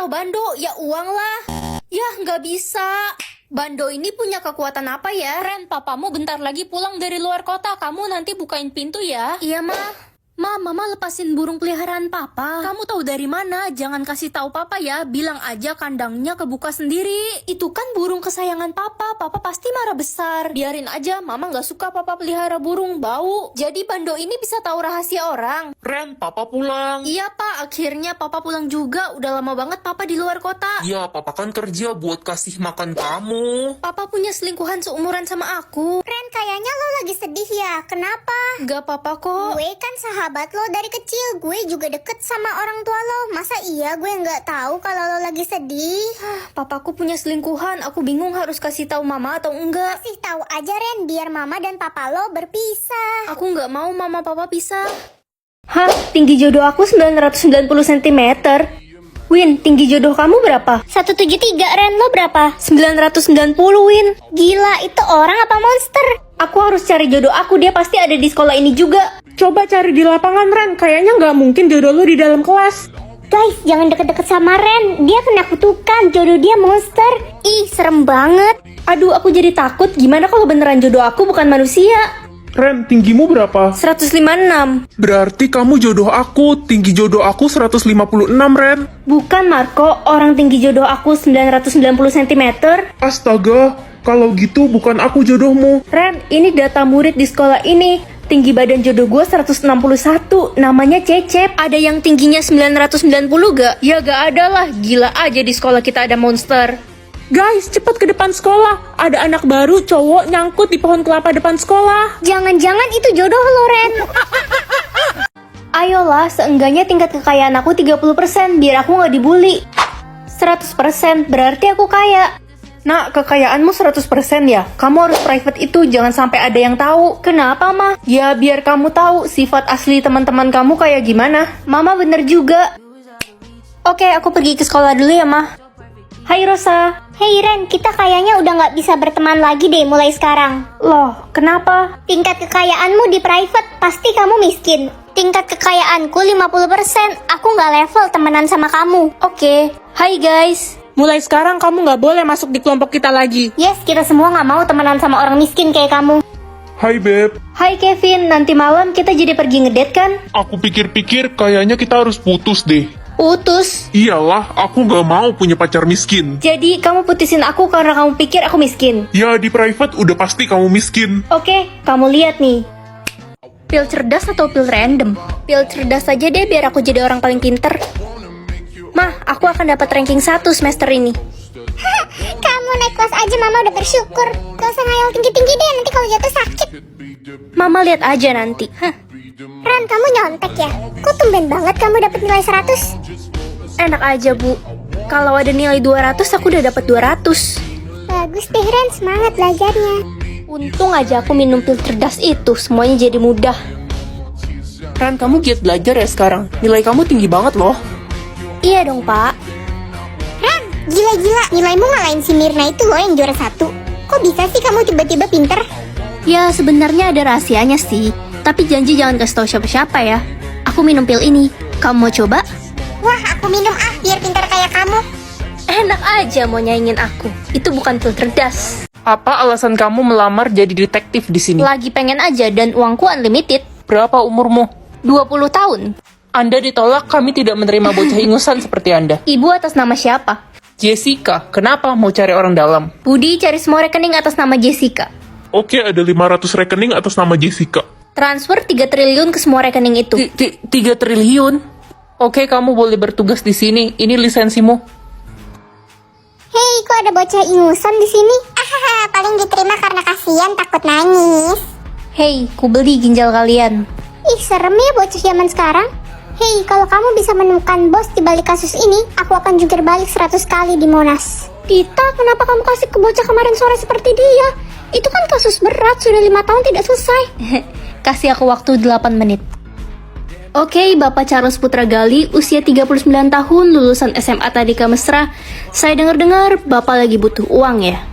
atau Bando? Ya uang lah. Yah, nggak bisa. Bando ini punya kekuatan apa ya? Ren, papamu bentar lagi pulang dari luar kota. Kamu nanti bukain pintu ya. Iya, Ma. Ma, Mama lepasin burung peliharaan Papa. Kamu tahu dari mana? Jangan kasih tahu Papa ya. Bilang aja kandangnya kebuka sendiri. Itu kan burung kesayangan Papa. Papa pasti marah besar. Biarin aja, Mama nggak suka Papa pelihara burung, bau. Jadi Bando ini bisa tahu rahasia orang. Ren, Papa pulang. Iya, Pak. Akhirnya Papa pulang juga. Udah lama banget Papa di luar kota. Ya, Papa kan kerja buat kasih makan kamu. Papa punya selingkuhan seumuran sama aku. Ren, kayaknya lo lagi sedih ya. Kenapa? Gak apa-apa kok. Gue kan sahabat lo dari kecil. Gue juga deket sama orang tua lo. Masa iya gue nggak tahu kalau lo lagi sedih? Papaku punya selingkuhan. Aku bingung harus kasih tahu Mama atau enggak. Kasih tahu aja Ren, biar mama dan papa lo berpisah. Aku nggak mau Mama Papa pisah. Hah? Tinggi jodoh aku 990 cm. Win, tinggi jodoh kamu berapa? 173 Ren, lo berapa? 990, Win. Gila, itu orang apa monster? Aku harus cari jodoh aku. Dia pasti ada di sekolah ini juga. Coba cari di lapangan, Ren. Kayaknya nggak mungkin jodoh lu di dalam kelas. Guys, jangan deket-deket sama Ren. Dia kena kutukan, jodoh dia monster. Ih, serem banget. Aduh, aku jadi takut. Gimana kalau beneran jodoh aku bukan manusia? Ren, tinggimu berapa? 156. Berarti kamu jodoh aku. Tinggi jodoh aku 156, Ren. Bukan, Marco. Orang tinggi jodoh aku 990 cm. Astaga, kalau gitu bukan aku jodohmu. Ren, ini data murid di sekolah ini. Tinggi badan jodoh gue 161. Namanya Cecep. Ada yang tingginya 990 gak? Ya gak ada lah. Gila aja di sekolah kita ada monster. Guys, cepet ke depan sekolah. Ada anak baru cowok nyangkut di pohon kelapa depan sekolah. Jangan-jangan itu jodoh lo Ren. Ayolah, seenggaknya tingkat kekayaan aku 30%. Biar aku gak dibully. 100% berarti aku kaya. Nak, kekayaanmu 100% ya? Kamu harus private itu, jangan sampai ada yang tahu. Kenapa, Ma? Ya, biar kamu tahu sifat asli teman-teman kamu kayak gimana. Mama bener juga. Oke, aku pergi ke sekolah dulu ya, Ma. Hai, Rosa. Hey Ren, kita kayaknya udah nggak bisa berteman lagi deh mulai sekarang. Loh, kenapa? Tingkat kekayaanmu di private, pasti kamu miskin. Tingkat kekayaanku 50%, aku nggak level temenan sama kamu. Oke. Hai, guys. Mulai sekarang kamu nggak boleh masuk di kelompok kita lagi. Yes, kita semua nggak mau temenan sama orang miskin kayak kamu. Hai, Beb. Hai, Kevin. Nanti malam kita jadi pergi ngedate kan? Aku pikir-pikir kayaknya kita harus putus deh. Putus. Iyalah, aku gak mau punya pacar miskin. Jadi, kamu putusin aku karena kamu pikir aku miskin? Ya, di private udah pasti kamu miskin. Oke, kamu lihat nih. Pil cerdas atau pil random? Pil cerdas aja deh biar aku jadi orang paling pinter. Mah, aku akan dapat ranking 1 semester ini. Kamu naik kelas aja mama udah bersyukur. Gak usah ngayal tinggi-tinggi deh, nanti kalau jatuh sakit. Mama lihat aja nanti. Ren, kamu nyontek ya? Kok tumben banget kamu dapat nilai 100? Enak aja, Bu. Kalau ada nilai 200, aku udah dapat 200. Bagus deh Ren, semangat belajarnya. Untung aja aku minum pil cerdas itu, semuanya jadi mudah. Ren, kamu giat belajar ya sekarang. Nilai kamu tinggi banget loh. Iya dong, Pak. Ren, gila-gila, nilaimu ngalahin si Mirna itu loh yang juara 1. Kok bisa sih kamu tiba-tiba pinter? Ya, sebenarnya ada rahasianya sih. Tapi janji jangan kasih tahu siapa-siapa ya. Aku minum pil ini. Kamu mau coba? Wah, aku minum biar pinter kayak kamu. Enak aja mau nyaingin aku. Itu bukan pil cerdas. Apa alasan kamu melamar jadi detektif di sini? Lagi pengen aja dan uangku unlimited. Berapa umurmu? 20 tahun. Anda ditolak, kami tidak menerima bocah ingusan seperti Anda. Ibu atas nama siapa? Jessica, kenapa mau cari orang dalam? Budi cari semua rekening atas nama Jessica. Oke, ada 500 rekening atas nama Jessica. Transfer 3 triliun ke semua rekening itu. 3 triliun? Oke, kamu boleh bertugas di sini. Ini lisensimu. Hei, kok ada bocah ingusan di sini? Paling diterima karena kasihan takut nangis. Hei, ku beli ginjal kalian. Ih, serem ya bocah zaman sekarang. Hei, kalau kamu bisa menemukan bos di balik kasus ini, aku akan jungkir balik 100 kali di Monas. Tita, kenapa kamu kasih ke bocah kemarin sore seperti dia? Itu kan kasus berat, sudah 5 tahun tidak selesai. Kasih aku waktu 8 menit. Oke, Bapak Charles Putra Gali, usia 39 tahun, lulusan SMA Tadika Mesra. Saya dengar-dengar Bapak lagi butuh uang ya?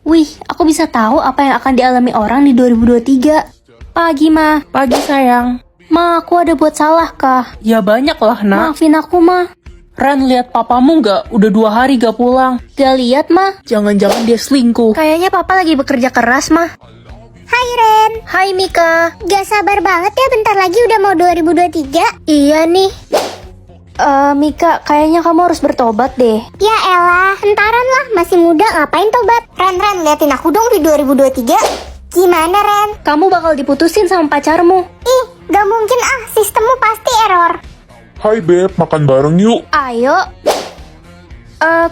Wih, aku bisa tahu apa yang akan dialami orang di 2023. Pagi, Ma. Pagi sayang. Ma, aku ada buat salah kah? Ya banyak lah nak. Maafin aku, Ma. Ren, lihat papamu nggak? Udah 2 hari gak pulang. Gak lihat mah. Jangan-jangan dia selingkuh. Kayaknya papa lagi bekerja keras mah. Hai Ren, Hai Mika. gak sabar banget ya bentar lagi udah mau 2023. Iya nih. Mika, kayaknya kamu harus bertobat deh. Ya elah, entaran lah, masih muda ngapain tobat. Ren, liatin aku dong di 2023. Gimana Ren? Kamu bakal diputusin sama pacarmu. Ih, gak mungkin ah, sistemmu pasti error. Hai Beb, makan bareng yuk. Ayo.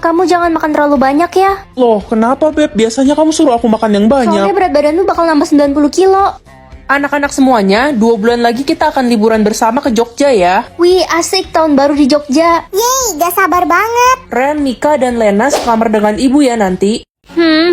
Kamu jangan makan terlalu banyak ya. Loh, kenapa Beb? Biasanya kamu suruh aku makan yang Soalnya banyak. berat badanmu bakal nambah 90 kilo. Anak-anak semuanya, 2 bulan lagi kita akan liburan bersama ke Jogja ya. Wih, asik tahun baru di Jogja. Yeay, gak sabar banget. Ren, Mika, dan Lena sekamar dengan ibu ya nanti.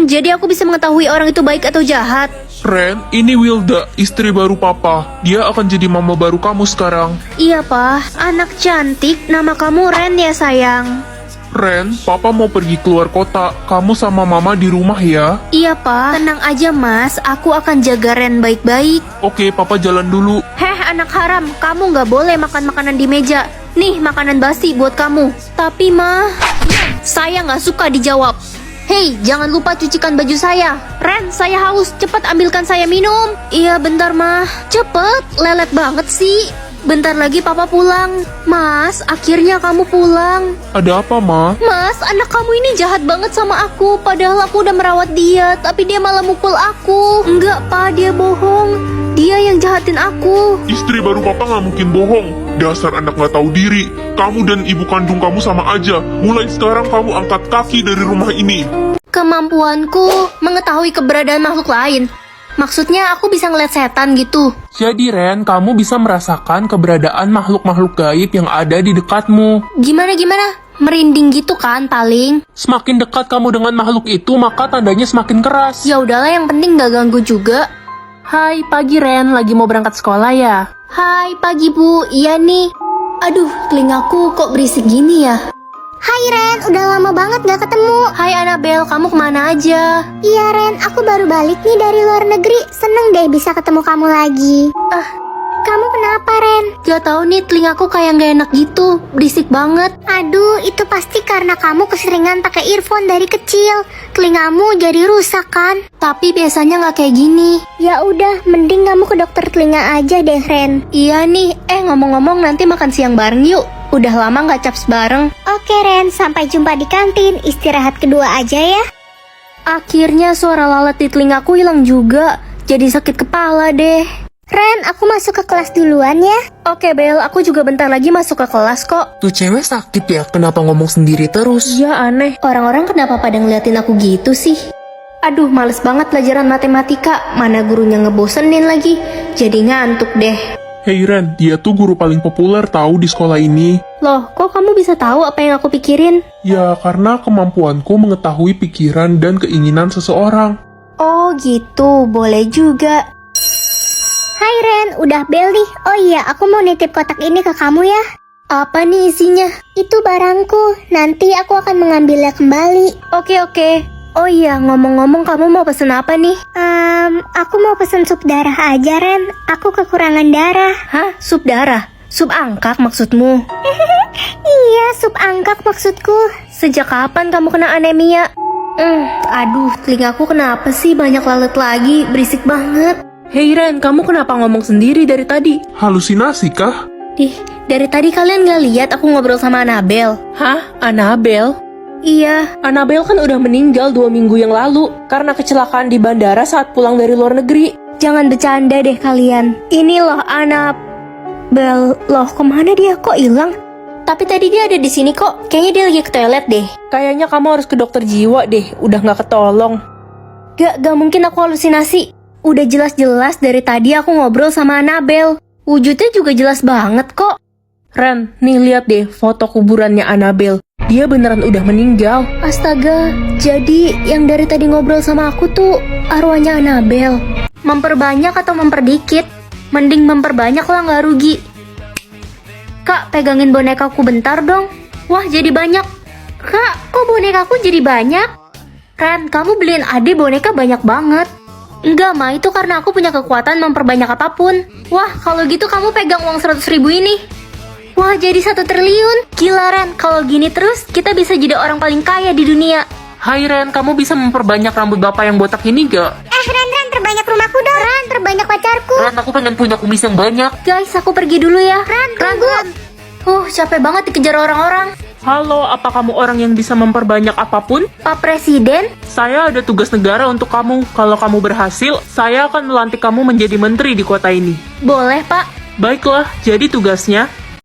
Jadi aku bisa mengetahui orang itu baik atau jahat. Ren, ini Wilda, istri baru papa. Dia akan jadi mama baru kamu sekarang. Iya, Pak. Anak cantik, nama kamu Ren ya, sayang. Ren, papa mau pergi keluar kota. Kamu sama mama di rumah ya. Iya, Pak. Tenang aja, Mas. Aku akan jaga Ren baik-baik. Oke, papa jalan dulu. Heh, anak haram. Kamu nggak boleh makan makanan di meja. Nih, makanan basi buat kamu. Tapi, Ma, saya nggak suka dijawab. Hei, jangan lupa cucikan baju saya. Ren, saya haus. Cepat ambilkan saya minum. Iya, bentar, Ma. Cepet, lelet banget sih. Bentar lagi papa pulang. Mas, akhirnya kamu pulang. Ada apa, Ma? Mas, anak kamu ini jahat banget sama aku. Padahal aku udah merawat dia, tapi dia malah mukul aku. Enggak, Pak, dia bohong. Dia yang jahatin aku. Istri baru papa nggak mungkin bohong. Dasar anak nggak tahu diri. Kamu dan ibu kandung kamu sama aja. Mulai sekarang kamu angkat kaki dari rumah ini. Kemampuanku mengetahui keberadaan makhluk lain. Maksudnya aku bisa ngeliat setan gitu. Jadi Ren, kamu bisa merasakan keberadaan makhluk-makhluk gaib yang ada di dekatmu. Gimana? Merinding gitu kan paling. Semakin dekat kamu dengan makhluk itu, maka tandanya semakin keras. Ya udahlah, yang penting gak ganggu juga. Hai, pagi Ren. Lagi mau berangkat sekolah ya? Hai, pagi Bu. Iya nih. Aduh, telingaku kok berisik gini ya. Hai Ren, udah lama banget gak ketemu. Hai Annabelle, kamu kemana aja? Iya Ren, aku baru balik nih dari luar negeri. Seneng deh bisa ketemu kamu lagi. Kamu kenapa Ren? Gak tau nih, telingaku kayak gak enak gitu. Berisik banget. Aduh, itu pasti karena kamu keseringan pakai earphone dari kecil. Telingamu jadi rusak kan? Tapi biasanya gak kayak gini. Ya udah, mending kamu ke dokter telinga aja deh Ren. Iya nih, ngomong-ngomong nanti makan siang bareng yuk. Udah lama gak caps bareng. Oke Ren, sampai jumpa di kantin. Istirahat kedua aja ya. Akhirnya suara lalat di telingaku hilang juga. Jadi sakit kepala deh. Ren, aku masuk ke kelas duluan ya. Oke Bel, aku juga bentar lagi masuk ke kelas kok. Tuh cewek sakit ya, kenapa ngomong sendiri terus? Iya aneh, orang-orang kenapa pada ngeliatin aku gitu sih? Aduh, males banget pelajaran matematika. Mana gurunya ngebosenin lagi. Jadi ngantuk deh. Hey Ren, dia tuh guru paling populer tahu di sekolah ini. Loh, kok kamu bisa tahu apa yang aku pikirin? Ya, karena kemampuanku mengetahui pikiran dan keinginan seseorang. Oh gitu, boleh juga. Hai Ren, udah bel nih. Oh iya, aku mau nitip kotak ini ke kamu ya. Apa nih isinya? Itu barangku, nanti aku akan mengambilnya kembali. Oke. Oh iya, ngomong-ngomong kamu mau pesen apa nih? Aku mau pesen sup darah aja Ren. Aku kekurangan darah. Hah? Sup darah? Sup angkak maksudmu? Iya, sup angkak maksudku. Sejak kapan kamu kena anemia? Aduh, telingaku kenapa sih banyak lalat lagi? Berisik banget. Hei Ren, kamu kenapa ngomong sendiri dari tadi? Halusinasi kah? Dari tadi kalian gak lihat aku ngobrol sama Annabelle? Hah? Annabelle? Iya. Annabelle kan udah meninggal 2 minggu yang lalu karena kecelakaan di bandara saat pulang dari luar negeri. Jangan bercanda deh kalian. Ini loh Annabelle. Loh, kemana dia? Kok hilang? Tapi tadi dia ada di sini kok. Kayaknya dia lagi ke toilet deh. Kayaknya kamu harus ke dokter jiwa deh, udah gak ketolong. Gak mungkin aku halusinasi. Udah jelas-jelas dari tadi aku ngobrol sama Annabelle. Wujudnya juga jelas banget kok. Ren, nih lihat deh foto kuburannya Annabelle. Dia beneran udah meninggal. Astaga, jadi yang dari tadi ngobrol sama aku tuh arwahnya Annabelle. Memperbanyak atau memperdikit? Mending memperbanyak lah, nggak rugi. Kak, pegangin bonekaku bentar dong. Wah, jadi banyak. Kak, kok bonekaku jadi banyak? Ren, kamu beliin Ade boneka banyak banget. Enggak, Ma, itu karena aku punya kekuatan memperbanyak apapun. Wah, kalau gitu kamu pegang uang 100.000 ini. Wah, jadi 1 triliun. Gila, Ren. Kalau gini terus, kita bisa jadi orang paling kaya di dunia. Hai Ren, kamu bisa memperbanyak rambut bapak yang botak ini gak? Ren, terbanyak rumahku dong. Ren, terbanyak pacarku. Ren, aku pengen punya kumis yang banyak. Guys, aku pergi dulu ya. Ren, tunggu. Capek banget dikejar orang-orang. Halo, apa kamu orang yang bisa memperbanyak apapun? Pak Presiden, Saya ada tugas negara untuk kamu. Kalau kamu berhasil, saya akan melantik kamu menjadi menteri di kota ini. boleh Pak? Baiklah, jadi tugasnya,